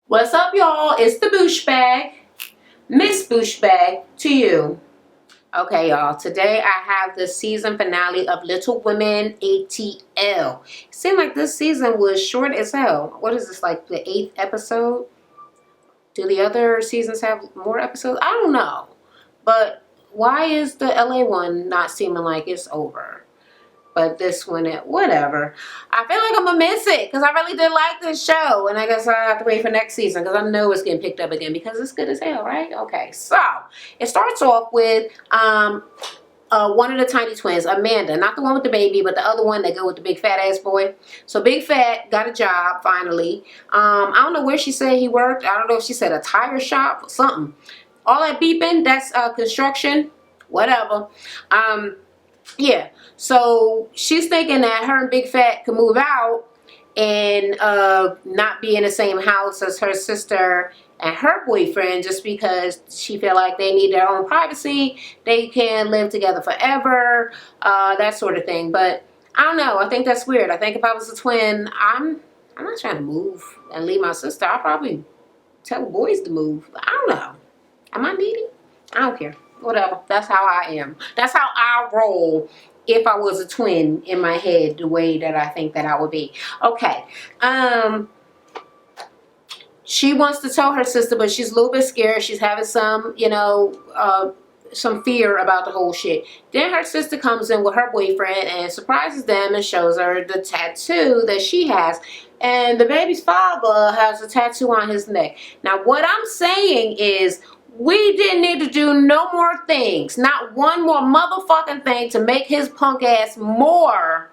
What's up, y'all? It's the Boosh Bag. Miss Boosh Bag to you. Okay, y'all. Today I have the season finale of Little Women ATL. It seemed like this season was short as hell. What is this, like the 8th episode? Do the other seasons have more episodes? I don't know. But why is the LA one not seeming like it's over? But this one, whatever. I feel like I'm gonna miss it because I really did like this show, and I guess I have to wait for next season because I know it's getting picked up again because it's good as hell, right? Okay, so it starts off with one of the tiny twins, Amanda, not the one with the baby, but the other one that go with the big fat ass boy. So Big Fat got a job finally. I don't know where she said he worked. I don't know if she said a tire shop or something. All that beeping, that's construction, whatever. Yeah, so she's thinking that her and Big Fat can move out and not be in the same house as her sister and her boyfriend just because she feel like they need their own privacy. They can live together forever, that sort of thing. But I don't know. I think that's weird. I think if I was a twin, I'm not trying to move and leave my sister. I'll probably tell the boys to move. I don't know. Am I needy? I don't care. Whatever. That's how I am. That's how I roll if I was a twin in my head, the way that I think that I would be. Okay. She wants to tell her sister, but she's a little bit scared. She's having some, some fear about the whole shit. Then her sister comes in with her boyfriend and surprises them and shows her the tattoo that she has. And the baby's father has a tattoo on his neck. Now, what I'm saying is, we didn't need to do no more things. Not one more motherfucking thing to make his punk ass more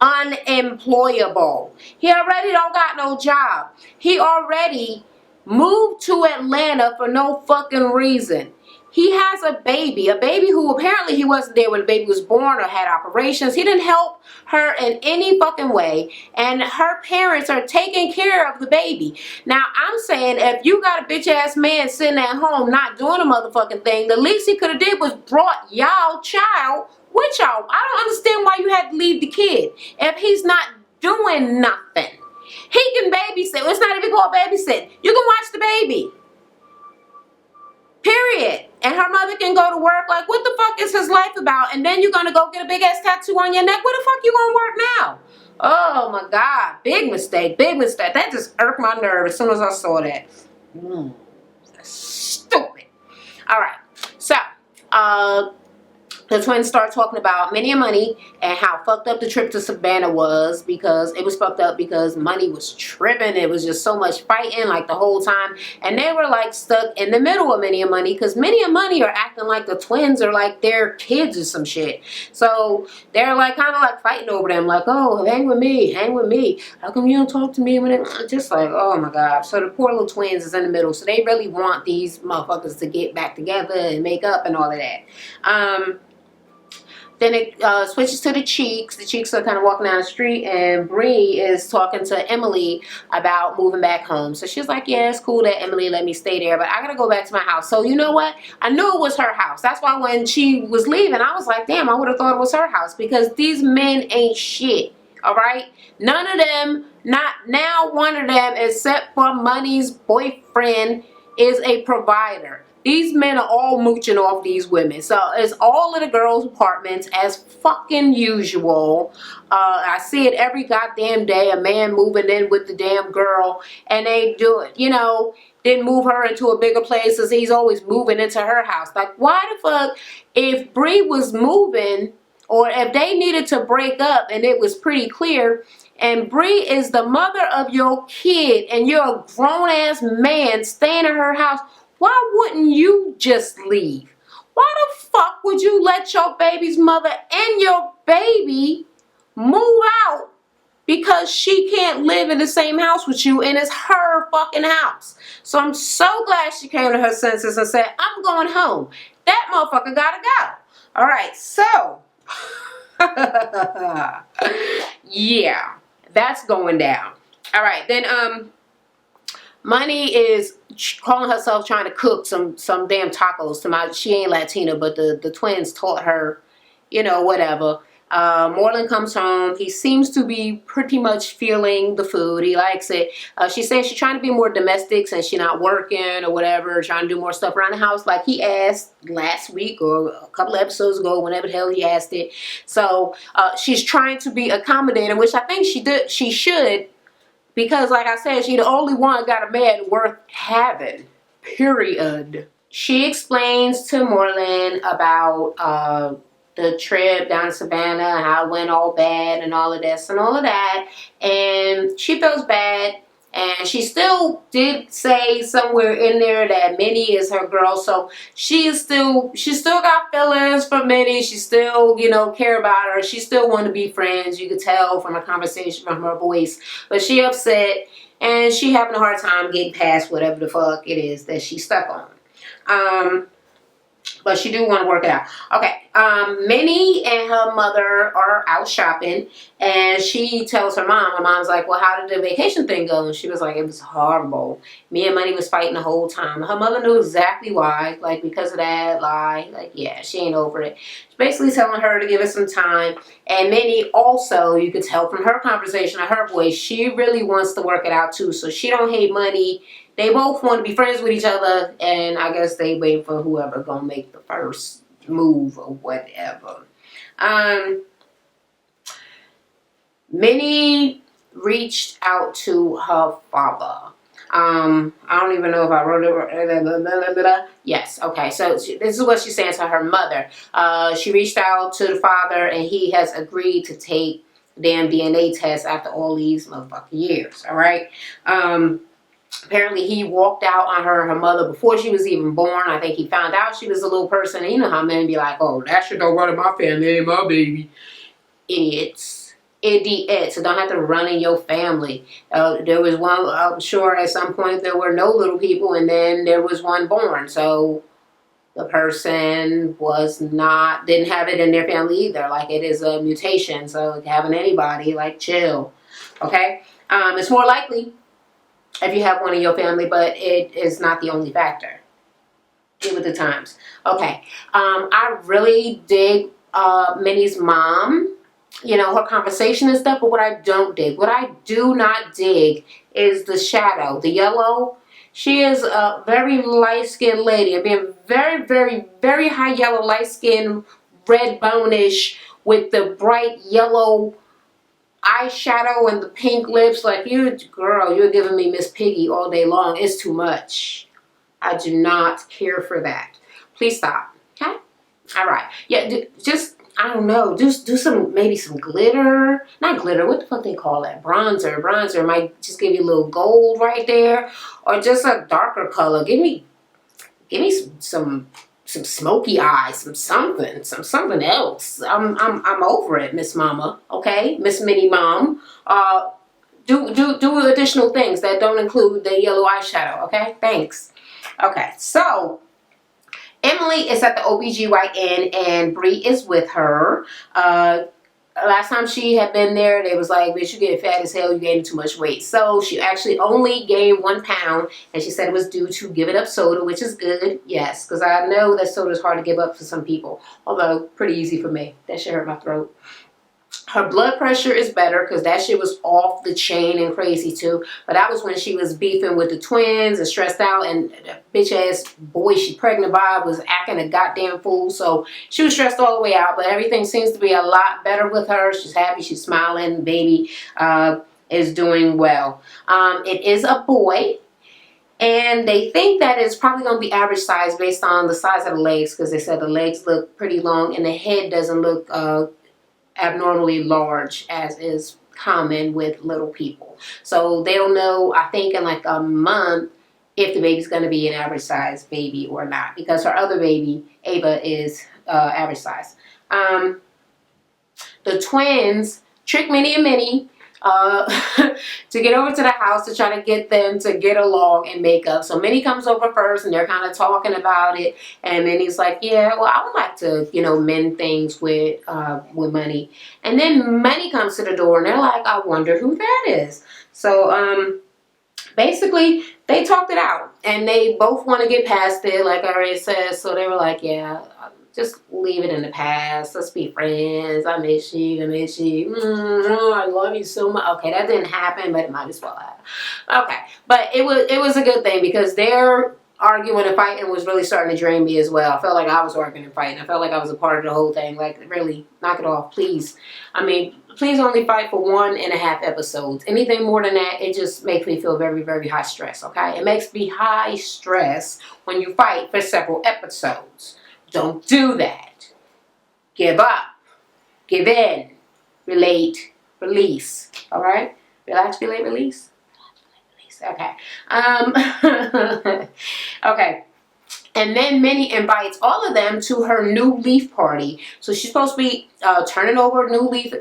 unemployable. He already don't got no job. He already moved to Atlanta for no fucking reason. He has a baby who apparently he wasn't there when the baby was born or had operations. He didn't help her in any fucking way. And her parents are taking care of the baby. Now, I'm saying if you got a bitch ass man sitting at home not doing a motherfucking thing, the least he could have did was brought y'all child with y'all. I don't understand why you had to leave the kid if he's not doing nothing. He can babysit. It's not even called babysit. You can watch the baby. Period. And her mother can go to work. Like, what the fuck is his life about? And then you're going to go get a big ass tattoo on your neck. Where the fuck you going to work now? Oh my God. Big mistake. Big mistake. That just irked my nerve as soon as I saw that. That's stupid. All right. So, the twins start talking about many money and how fucked up the trip to Savannah was, because it was fucked up because money was tripping. It was just so much fighting like the whole time. And they were like stuck in the middle of many money because many money are acting like the twins are like their kids or some shit. So they're like kind of like fighting over them, like, oh, hang with me, hang with me. How come you don't talk to me when it just like, oh my God. So the poor little twins is in the middle. So they really want these motherfuckers to get back together and make up and all of that. Then it switches to the Cheeks. The Cheeks are kind of walking down the street, and Bree is talking to Emily about moving back home. So she's like, yeah, it's cool that Emily let me stay there, but I gotta go back to my house. So you know what? I knew it was her house. That's why when she was leaving, I was like, damn, I would have thought it was her house, because these men ain't shit, all right? None of them, not now one of them, except for Money's boyfriend, is a provider. These men are all mooching off these women. So it's all of the girls' apartments as fucking usual. I see it every goddamn day. A man moving in with the damn girl, and they do it, didn't move her into a bigger place as he's always moving into her house. Like, why the fuck, if Bree was moving, or if they needed to break up and it was pretty clear, and Bree is the mother of your kid and you're a grown-ass man staying in her house, why wouldn't you just leave? Why the fuck would you let your baby's mother and your baby move out because she can't live in the same house with you and it's her fucking house? So I'm so glad she came to her senses and said, I'm going home. That motherfucker gotta go. All right, so yeah, that's going down. All right, then Money is calling herself trying to cook some damn tacos. She ain't Latina, but the twins taught her, whatever. Moreland comes home. He seems to be pretty much feeling the food. He likes it. She says she's trying to be more domestic since she's not working or whatever, trying to do more stuff around the house like he asked last week or a couple of episodes ago, whenever the hell he asked it. So she's trying to be accommodating, which I think she should, because like I said, she the only one got a man worth having, period. She explains to Moreland about the trip down to Savannah and how it went all bad and all of this and all of that. And she feels bad. And she still did say somewhere in there that Minnie is her girl. So she still got feelings for Minnie. She still, care about her. She still want to be friends. You could tell from her conversation, from her voice. But she upset and she having a hard time getting past whatever the fuck it is that she's stuck on. But she do want to work it out. Okay. Minnie and her mother are out shopping, and she tells her mom. Her mom's like, well, how did the vacation thing go? And she was like, it was horrible. Me and Money was fighting the whole time. Her mother knew exactly why. Like, because of that lie. Like, yeah, she ain't over it. She's basically telling her to give it some time. And Minnie also, you could tell from her conversation and her voice, she really wants to work it out too. So she don't hate Money. They both want to be friends with each other, and I guess they wait for whoever gonna make the first move or whatever. Minnie reached out to her father. I don't even know if I wrote it. Yes, okay. So this is what she's saying to her mother. She reached out to the father, and he has agreed to take the damn DNA test after all these motherfucking years. All right. Apparently he walked out on her mother before she was even born. I think he found out she was a little person. And you know how men be like, oh, that shit don't run in my family, ain't my baby. Idiots. Idiots. So don't have to run in your family. There was one, I'm sure at some point there were no little people, and then there was one born. So the person didn't have it in their family either. Like, it is a mutation. So having anybody, like, chill. Okay? It's more likely if you have one in your family, but it is not the only factor. Get with the times. Okay. I really dig Minnie's mom, her conversation and stuff, but what I do not dig is the shadow, the yellow. She is a very light-skinned lady, and being very, very, very high yellow, light-skinned, red bone-ish with the bright yellow eyeshadow and the pink lips. Like, you're giving me Miss Piggy all day long. It's too much. I do not care for that. Please stop. Okay? All right. Yeah, I don't know. Do maybe some glitter. Not glitter. What the fuck they call that? Bronzer. Bronzer might just give you a little gold right there, or just a darker color. Give me some smoky eyes, something else. I'm over it, Miss Mama. Okay, Miss Minnie Mom. Do additional things that don't include the yellow eyeshadow. Okay, thanks. Okay, so Emily is at the OBGYN and Bree is with her. Last time she had been there, they was like, bitch, you get fat as hell, you gained too much weight. So she actually only gained 1 pound, and she said it was due to giving up soda, which is good, yes, because I know that soda is hard to give up for some people, although pretty easy for me. That shit hurt my throat. Her blood pressure is better because that shit was off the chain and crazy too. But that was when she was beefing with the twins and stressed out, and the bitch ass boy she pregnant by was acting a goddamn fool. So she was stressed all the way out, but everything seems to be a lot better with her. She's happy, she's smiling, baby is doing well. It is a boy. And they think that it's probably going to be average size based on the size of the legs, because they said the legs look pretty long and the head doesn't look abnormally large, as is common with little people. So they'll know, I think, in like a month if the baby's going to be an average size baby or not, because her other baby, Ava, is average size. The twins trick Minnie and Minnie to get over to the house to try to get them to get along and make up. So Minnie comes over first, and they're kind of talking about it, and Minnie's like, yeah, well, I would like to, mend things with Money. And then Money comes to the door, and they're like, I wonder who that is. So basically they talked it out, and they both want to get past it, like I already said. So they were like, yeah, just leave it in the past. Let's be friends. I miss you. I miss you. I love you so much. Okay, that didn't happen, but it might as well have. Okay, but it was a good thing because their arguing and fighting was really starting to drain me as well. I felt like I was arguing and fighting. I felt like I was a part of the whole thing. Like, really, knock it off, please. I mean, please only fight for 1.5 episodes. Anything more than that, it just makes me feel very, very high stress, okay? It makes me high stress when you fight for several episodes. Don't do that. Give up. Give in. Relate. Release. All right? Relax, relate, release. Okay. Okay. And then Minnie invites all of them to her new leaf party. So she's supposed to be turning over a new leaf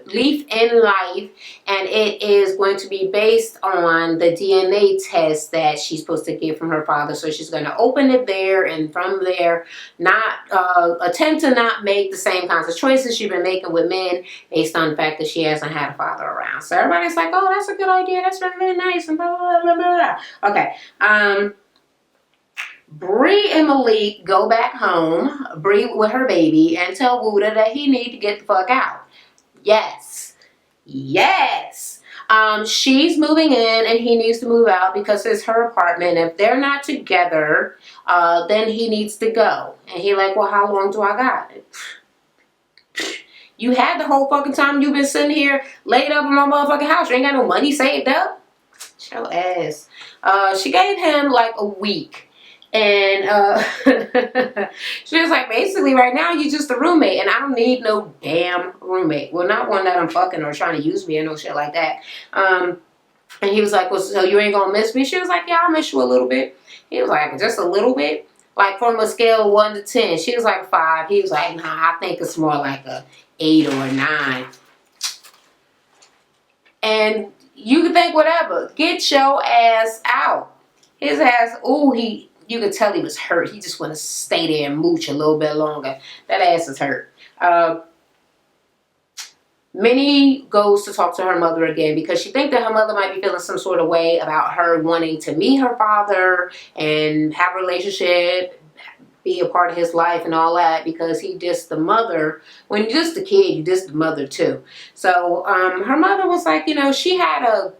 in life. And it is going to be based on the DNA test that she's supposed to get from her father. So she's going to open it there. And from there, not attempt to not make the same kinds of choices she's been making with men based on the fact that she hasn't had a father around. So everybody's like, oh, that's a good idea. That's really, really nice. And blah, blah, blah, blah, blah. Okay. Bree and Malik go back home, Bree with her baby, and tell Buddha that he need to get the fuck out. Yes. Yes. She's moving in and he needs to move out because it's her apartment. If they're not together, then he needs to go. And he like, well, how long do I got? You had the whole fucking time you've been sitting here laid up in my motherfucking house. You ain't got no money saved up. Show ass. She gave him like a week. And she was like, basically right now you're just a roommate and I don't need no damn roommate. Well, not one that I'm fucking or trying to use me or no shit like that. And he was like, well, so you ain't gonna miss me? She was like, yeah, I'll miss you a little bit. He was like, just a little bit? Like from a scale of 1 to 10. She was like 5. He was like, nah, I think it's more like a 8 or a 9. And you can think whatever. Get your ass out. His ass, ooh, you could tell he was hurt. He just want to stay there and mooch a little bit longer. That ass is hurt. Minnie goes to talk to her mother again because she thinks that her mother might be feeling some sort of way about her wanting to meet her father and have a relationship, be a part of his life and all that because he dissed the mother. When you're just a kid, you diss the mother too. So her mother was like, you know, she had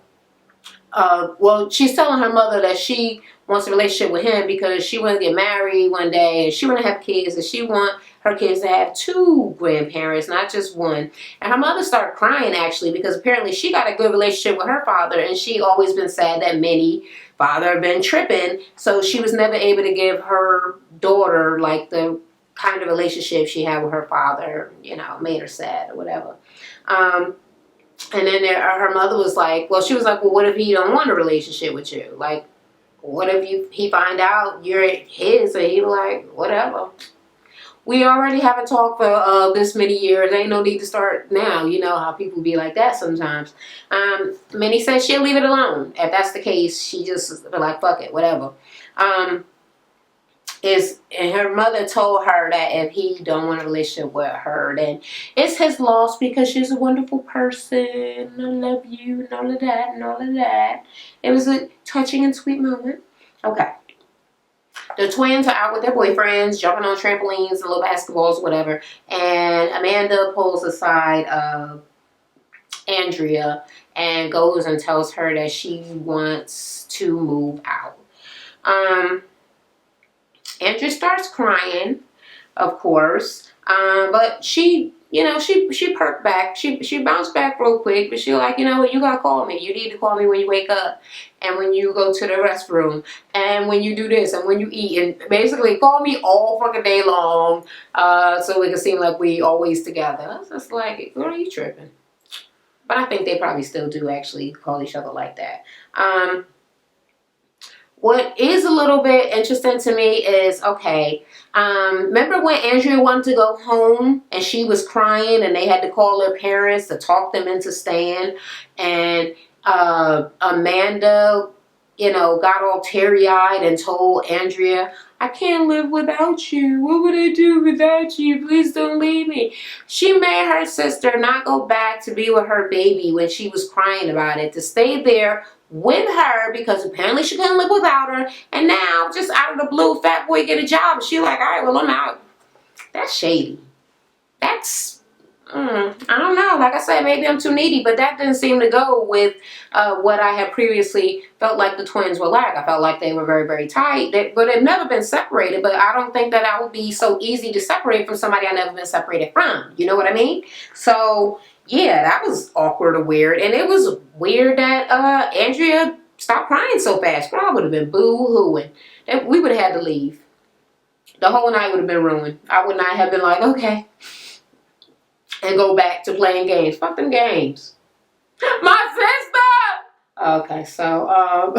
well, she's telling her mother that she wants a relationship with him because she want to get married one day and she want to have kids and she want her kids to have 2 grandparents, not just one. And her mother started crying actually because apparently she got a good relationship with her father and she always been sad that Minnie father had been tripping, so she was never able to give her daughter like the kind of relationship she had with her father, you know, made her sad or whatever. And then her mother was like, well, she was like, well, what if he don't want a relationship with you? Like, what if he find out you're his and he like, whatever. We already haven't talked for this many years. Ain't no need to start now. You know how people be like that sometimes. Minnie said she'll leave it alone. If that's the case, she just be like, fuck it, whatever. And her mother told her that if he don't want a relationship with her, then it's his loss because she's a wonderful person. I love you and all of that and all of that. It was a touching and sweet moment. Okay. The twins are out with their boyfriends, jumping on trampolines and little basketballs, whatever. And Amanda pulls aside Andrea and goes and tells her that she wants to move out. Andrea starts crying, of course, but she, you know, she perked back. She bounced back real quick, but she like, you know what, you gotta call me. You need to call me when you wake up, and when you go to the restroom, and when you do this, and when you eat, and basically call me all fucking day long, so it can seem like we always together. I was just like, girl, are you tripping? But I think they probably still do actually call each other like that. What is a little bit interesting to me is, okay, remember when Andrea wanted to go home and she was crying and they had to call her parents to talk them into staying, and Amanda, you know, got all teary-eyed and told Andrea, I can't live without you. What would I do without you? Please don't leave me. She made her sister not go back to be with her baby when she was crying about it, to stay there with her because apparently she couldn't live without her. And now, just out of the blue, fat boy get a job. And she like, all right, well, I'm out. That's shady. That's I don't know. Like I said, maybe I'm too needy, but that didn't seem to go with what I had previously felt like the twins were like. I felt like they were very, very tight, but they've never been separated. But I don't think that I would be so easy to separate from somebody I've never been separated from. You know what I mean? So yeah, that was awkward or weird, and it was weird that Andrea stopped crying so fast. But I would have been boo-hooing, and we would have had to leave. The whole night would have been ruined. I would not have been like, okay, and go back to playing games. Fuck them games. My sister! Okay, so, all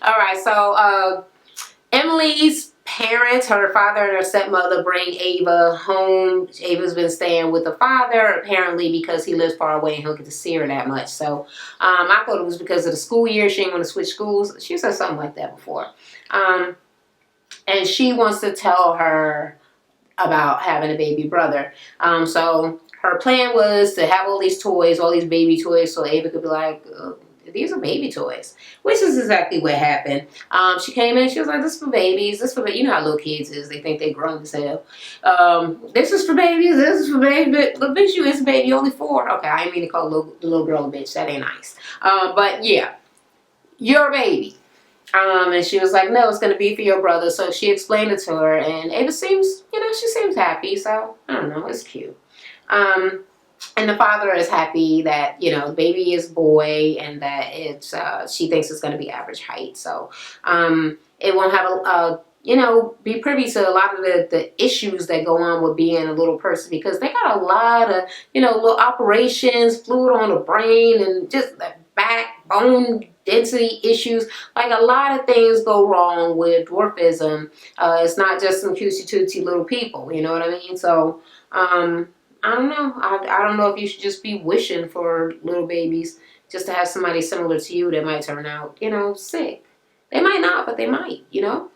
right, so, Emily's parents, her father and her stepmother, bring Ava home. Ava's been staying with the father, apparently because he lives far away and he'll get to see her that much. So, I thought it was because of the school year. She didn't want to switch schools. She said something like that before. And she wants to tell her about having a baby brother. So her plan was to have all these toys, all these baby toys, so Ava could be like, these are baby toys, which is exactly what happened. She came in, she was like, this is for babies, this is for, you know how little kids is, they think they grown as hell. This is for babies, this is for babies, but bitch, you is a baby, only 4. Okay, I didn't mean to call the little girl a bitch, that ain't nice. But yeah, you're a baby. And she was like, no, it's going to be for your brother. So she explained it to her, and Ava seems, you know, she seems happy. So, I don't know, it's cute. And the father is happy that, you know, the baby is boy and that it's, she thinks it's going to be average height. So, it won't have you know, be privy to a lot of the issues that go on with being a little person, because they got a lot of, you know, little operations, fluid on the brain, and just the backbone density issues. Like, a lot of things go wrong with dwarfism. It's not just some cutesy tootsy little people, you know what I mean? So, I don't know. I don't know if you should just be wishing for little babies just to have somebody similar to you that might turn out, you know, sick. They might not, but they might, you know?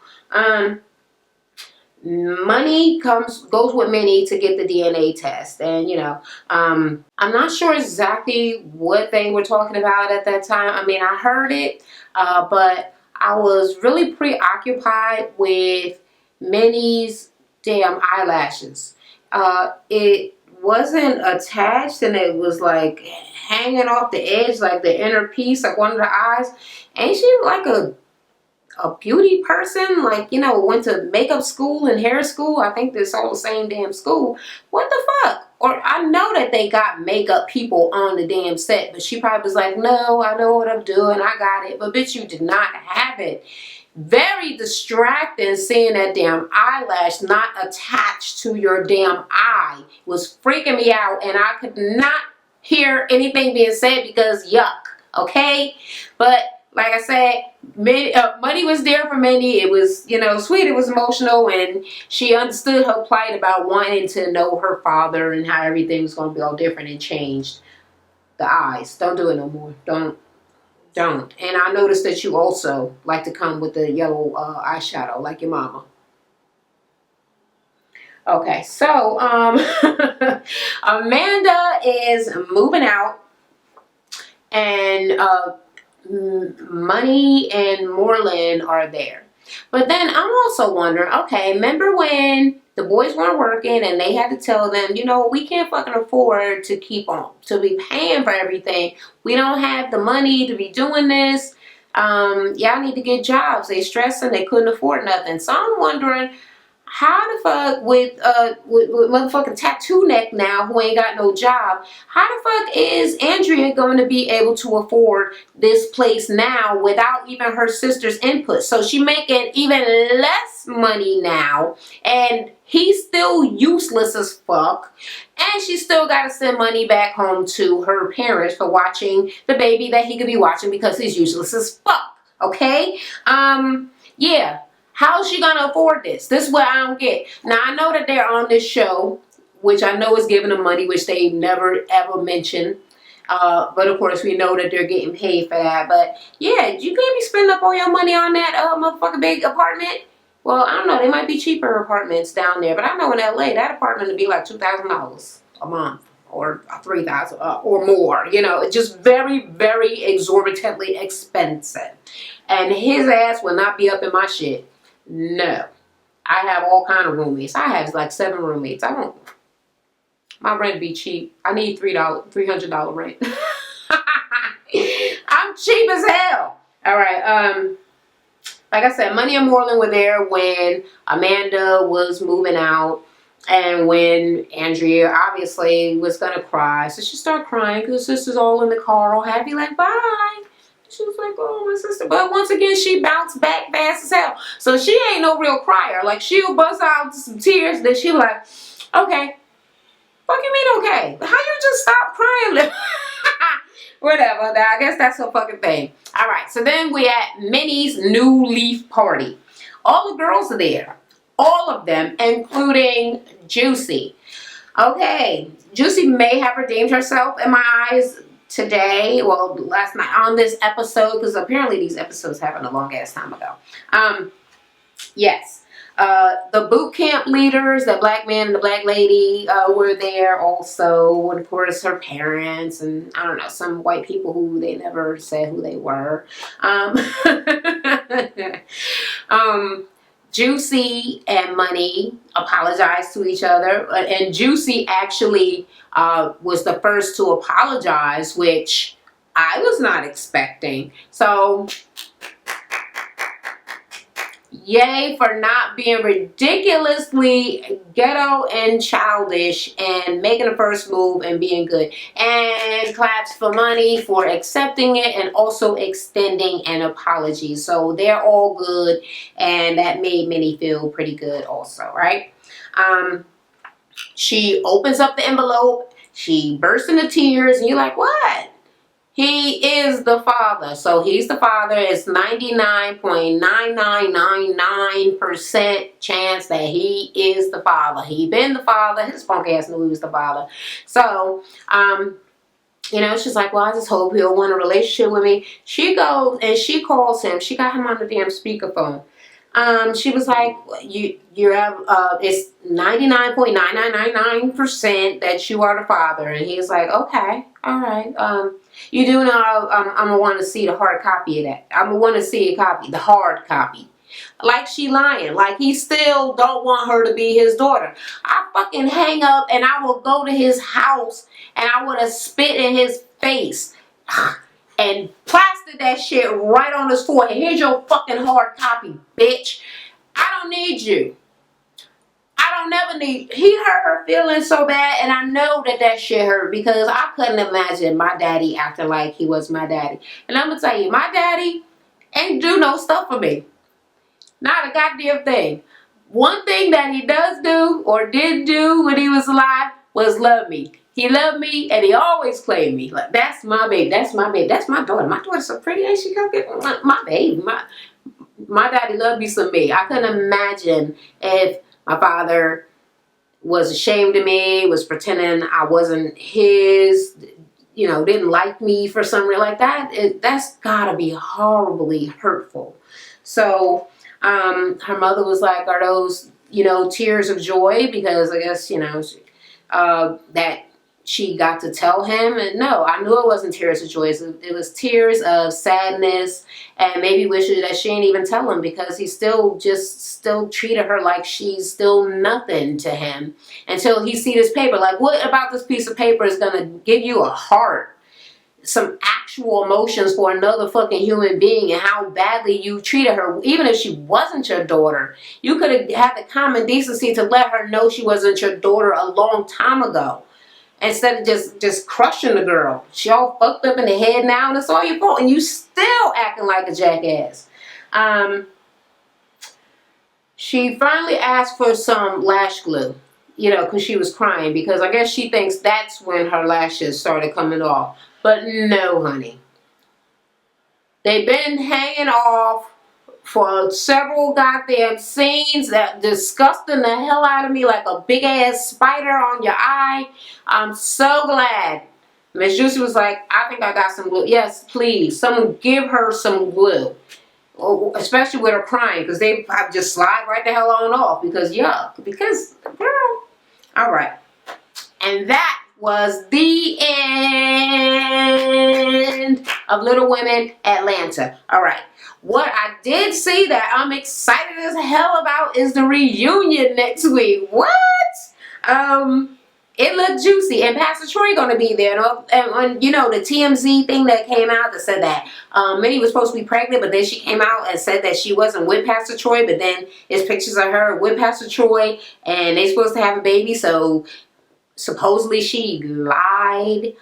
Money goes with many to get the DNA test, and you know, I'm not sure exactly what they were talking about at that time. I mean, I heard it, but I was really preoccupied with Minnie's damn eyelashes. It wasn't attached, and it was like hanging off the edge, like the inner piece, like one of the eyes. Ain't she like a beauty person, like, you know, went to makeup school and hair school? I think it's all the same damn school. What the fuck? Or I know that they got makeup people on the damn set, but she probably was like, no, I know what I'm doing, I got it. But bitch, you did not have it. Very distracting seeing that damn eyelash not attached to your damn eye. It was freaking me out, and I could not hear anything being said because yuck, okay? But like I said, money was there for Minnie. It was, you know, sweet. It was emotional, and she understood her plight about wanting to know her father and how everything was going to be all different, and changed the eyes. Don't do it no more. Don't. And I noticed that you also like to come with the yellow eyeshadow like your mama. Okay, so Amanda is moving out, and Money and Moreland are there. But then I'm also wondering, okay, remember when the boys weren't working and they had to tell them, you know, we can't fucking afford to keep on, to be paying for everything. We don't have the money to be doing this. Y'all need to get jobs. They stressing, they couldn't afford nothing. So I'm wondering, how the fuck with motherfucking tattoo neck now who ain't got no job, how the fuck is Andrea going to be able to afford this place now without even her sister's input? So she making even less money now, and he's still useless as fuck, and she still got to send money back home to her parents for watching the baby that he could be watching because he's useless as fuck. Okay? Yeah. How's she gonna afford this? This is what I don't get. Now, I know that they're on this show, which I know is giving them money, which they never ever mention. But of course, we know that they're getting paid for that. But yeah, you can't be spending up all your money on that motherfucking big apartment. Well, I don't know. They might be cheaper apartments down there, but I know in LA that apartment would be like $2,000 a month, or $3,000 or more. You know, it's just very, very exorbitantly expensive. And his ass will not be up in my shit. No. I have all kind of roommates. I have like 7 roommates. I don't. My rent be cheap. I need $300 rent. I'm cheap as hell. All right. Like I said, Money and Moreland were there when Amanda was moving out, and when Andrea obviously was gonna cry. So she started crying because this is all in the car, all happy, like bye. She was like, oh, my sister. But once again, she bounced back fast as hell. So she ain't no real crier. Like, she'll bust out some tears. Then she'll be like, okay. What you mean, okay? How you just stop crying? Whatever. I guess that's her fucking thing. All right. So then we at Minnie's New Leaf party. All the girls are there. All of them, including Juicy. Okay. Juicy may have redeemed herself in my eyes today, well, last night on this episode, because apparently these episodes happened a long ass time ago. Yes. The boot camp leaders, the black man and the black lady, were there also, and of course her parents, and I don't know, some white people who they never said who they were. Juicy and Money apologized to each other, and Juicy actually was the first to apologize, which I was not expecting. So yay for not being ridiculously ghetto and childish and making the first move and being good. And claps for Money for accepting it and also extending an apology. So they're all good, and that made Minnie feel pretty good also, right? She opens up the envelope, she bursts into tears, and you're like, what? He is the father. So he's the father. It's 99.9999% chance that he is the father. He been the father. His punk ass knew he was the father. So, you know, she's like, well, I just hope he'll want a relationship with me. She goes and she calls him. She got him on the damn speakerphone. She was like, you have, it's 99.9999% that you are the father. And he's like, okay, all right. You do know I'm gonna want to see the hard copy of that. I'm gonna want to see a copy, the hard copy. Like she lying. Like he still don't want her to be his daughter. I fucking hang up and I will go to his house and I would have spit in his face and plastered that shit right on his forehead. Here's your fucking hard copy, bitch. I don't need you. I don't never need. He hurt her feelings so bad, and I know that shit hurt because I couldn't imagine my daddy acting like he was my daddy. And I'm gonna tell you, my daddy ain't do no stuff for me. Not a goddamn thing. One thing that he does do or did do when he was alive was love me. He loved me, and he always claimed me. Like, that's my baby. That's my baby. That's my daughter. My daughter's so pretty, ain't she? My baby. My daddy loved me some me. I couldn't imagine if my father was ashamed of me, was pretending I wasn't his, you know, didn't like me for something like that. That's gotta be horribly hurtful. So her mother was like, are those, you know, tears of joy? Because I guess, you know, that she got to tell him. And no, I knew it wasn't tears of joy. It was tears of sadness and maybe wishes that she ain't even tell him, because he still treated her like she's still nothing to him until he see this paper. Like, what about this piece of paper is gonna give you a heart, some actual emotions for another fucking human being, and how badly you treated her? Even if she wasn't your daughter, you could have had the common decency to let her know she wasn't your daughter a long time ago, instead of just crushing the girl. She all fucked up in the head now, and it's all your fault, and you still acting like a jackass. She finally asked for some lash glue, you know, because she was crying, because I guess she thinks that's when her lashes started coming off. But no, honey. They've been hanging off for several goddamn scenes that disgusting the hell out of me, like a big ass spider on your eye. I'm so glad. Miss Juicy was like, I think I got some glue. Yes, please. Someone give her some glue. Especially with her crying, because they probably just slide right the hell on off. Because, yuck. Because, girl. All right. And that was the end of Little Women Atlanta. All right. What I did see that I'm excited as hell about is the reunion next week. What? It looked juicy, and Pastor Troy gonna be there. And you know, the TMZ thing that came out that said that Minnie was supposed to be pregnant, but then she came out and said that she wasn't with Pastor Troy. But then there's pictures of her with Pastor Troy, and they're supposed to have a baby. So supposedly she lied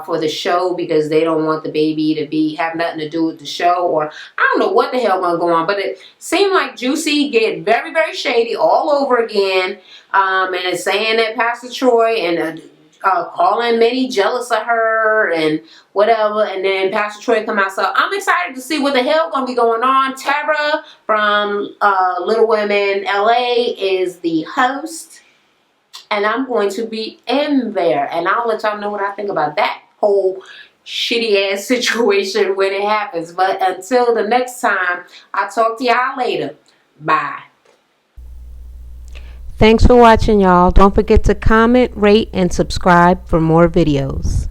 for the show because they don't want the baby to have nothing to do with the show, or I don't know what the hell gonna go on. But it seemed like Juicy get very, very shady all over again, and it's saying that Pastor Troy and calling Minnie jealous of her and whatever, and then Pastor Troy come out. So I'm excited to see what the hell gonna be going on. Tara from Little Women LA is the host, and I'm going to be in there, and I'll let y'all know what I think about that whole shitty ass situation when it happens. But until the next time, I'll talk to y'all later. Bye. Thanks for watching, y'all. Don't forget to comment, rate, and subscribe for more videos.